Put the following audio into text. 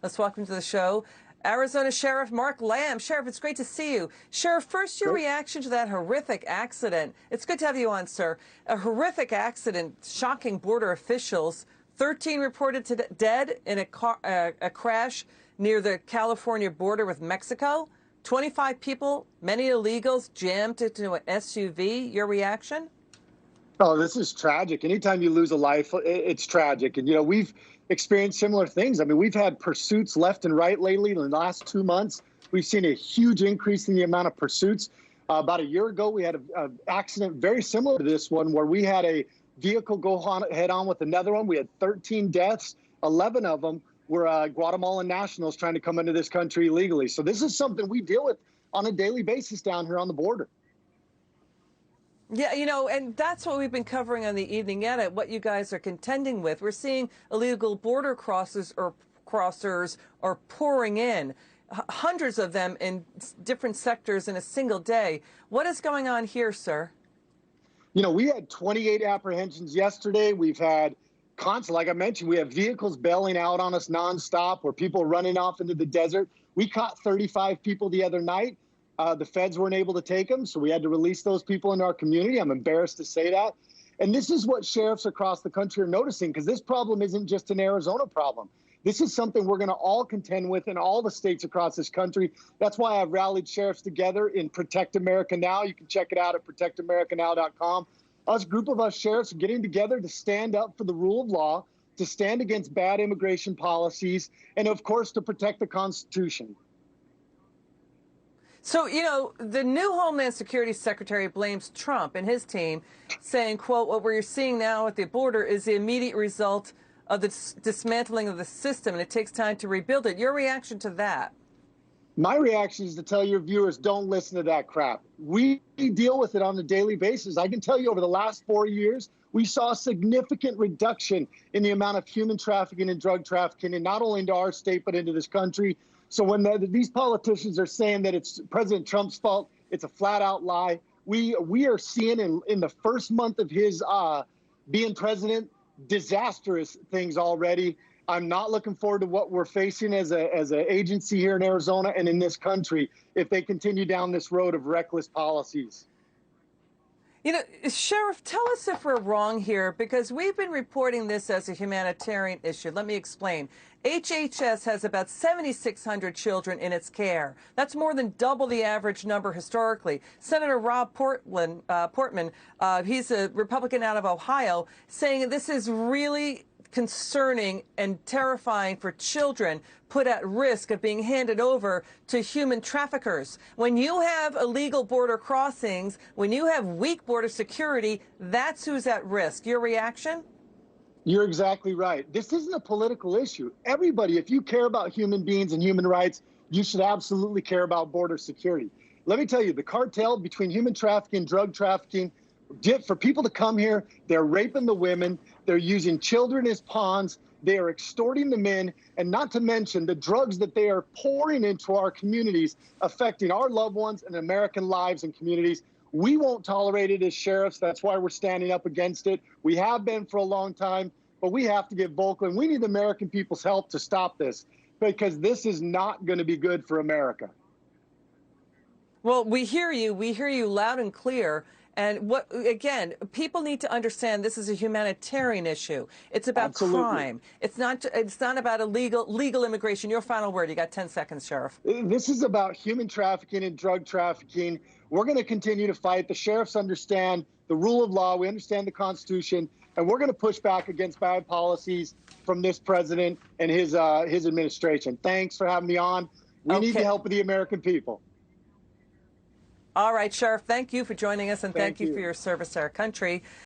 Let's welcome to the show Arizona Sheriff Mark Lamb. Sheriff, it's great to see you. Sheriff, first your reaction to that horrific accident. It's good to have you on, sir. A horrific accident, shocking border officials. 13 reported dead in a crash near the California border with Mexico. 25 people, many illegals, jammed into an SUV. Your reaction? Oh, this is tragic. Anytime you lose a life, it's tragic. And, you know, we've experienced similar things. I mean, we've had pursuits left and right lately. In the last 2 months, we've seen a huge increase in the amount of pursuits. About a year ago, we had an accident very similar to this one where we had a vehicle go head on with another one. We had 13 deaths. 11 of them were Guatemalan nationals trying to come into this country illegally. So this is something we deal with on a daily basis down here on the border. Yeah, you know, and that's what we've been covering on the Evening Edit, what you guys are contending with. We're seeing illegal border crossers are pouring in, hundreds of them in different sectors in a single day. What is going on here, sir? You know, we had 28 apprehensions yesterday. We've had like I mentioned, we have vehicles bailing out on us nonstop where people are running off into the desert. We caught 35 people the other night. The feds weren't able to take them, so we had to release those people in our community. I'm embarrassed to say that. And this is what sheriffs across the country are noticing, because this problem isn't just an Arizona problem. This is something we're going to all contend with in all the states across this country. That's why I've rallied sheriffs together in Protect America Now. You can check it out at protectamericanow.com. A group of us sheriffs are getting together to stand up for the rule of law, to stand against bad immigration policies, and, of course, to protect the Constitution. So, you know, the new Homeland Security Secretary blames Trump and his team, saying, quote, what we're seeing now at the border is the immediate result of the dismantling of the system, and it takes time to rebuild it. Your reaction to that? My reaction is to tell your viewers, don't listen to that crap. We deal with it on a daily basis. I can tell you over the last 4 years, we saw a significant reduction in the amount of human trafficking and drug trafficking, and not only into our state, but into this country. So when these politicians are saying that it's President Trump's fault, it's a flat out lie. We are seeing in the first month of his being president, disastrous things already. I'm not looking forward to what we're facing as an agency here in Arizona and in this country if they continue down this road of reckless policies. You know, Sheriff, tell us if we're wrong here, because we've been reporting this as a humanitarian issue. Let me explain. HHS has about 7,600 children in its care. That's more than double the average number historically. Senator Rob Portman, he's a Republican out of Ohio, saying this is really concerning and terrifying for children put at risk of being handed over to human traffickers. When you have illegal border crossings, when you have weak border security, that's who's at risk. Your reaction? You're exactly right. This isn't a political issue. Everybody, if you care about human beings and human rights, you should absolutely care about border security. Let me tell you, the cartel between human trafficking, drug trafficking, for people to come here, they're raping the women, they're using children as pawns, they are extorting the men, and not to mention the drugs that they are pouring into our communities, affecting our loved ones and American lives and communities. We won't tolerate it as sheriffs. That's why we're standing up against it. We have been for a long time, but we have to get vocal, and we need the American people's help to stop this, because this is not going to be good for America. Well, we hear you loud and clear. And what, again, people need to understand this is a humanitarian issue. It's about crime. It's not about legal immigration. Your final word. You got 10 seconds, Sheriff. This is about human trafficking and drug trafficking. We're going to continue to fight. The sheriffs understand the rule of law. We understand the Constitution, and we're going to push back against bad policies from this president and his administration. Thanks for having me on. We need the help of the American people. All right, Sheriff, thank you for joining us, and thank you for your service to our country.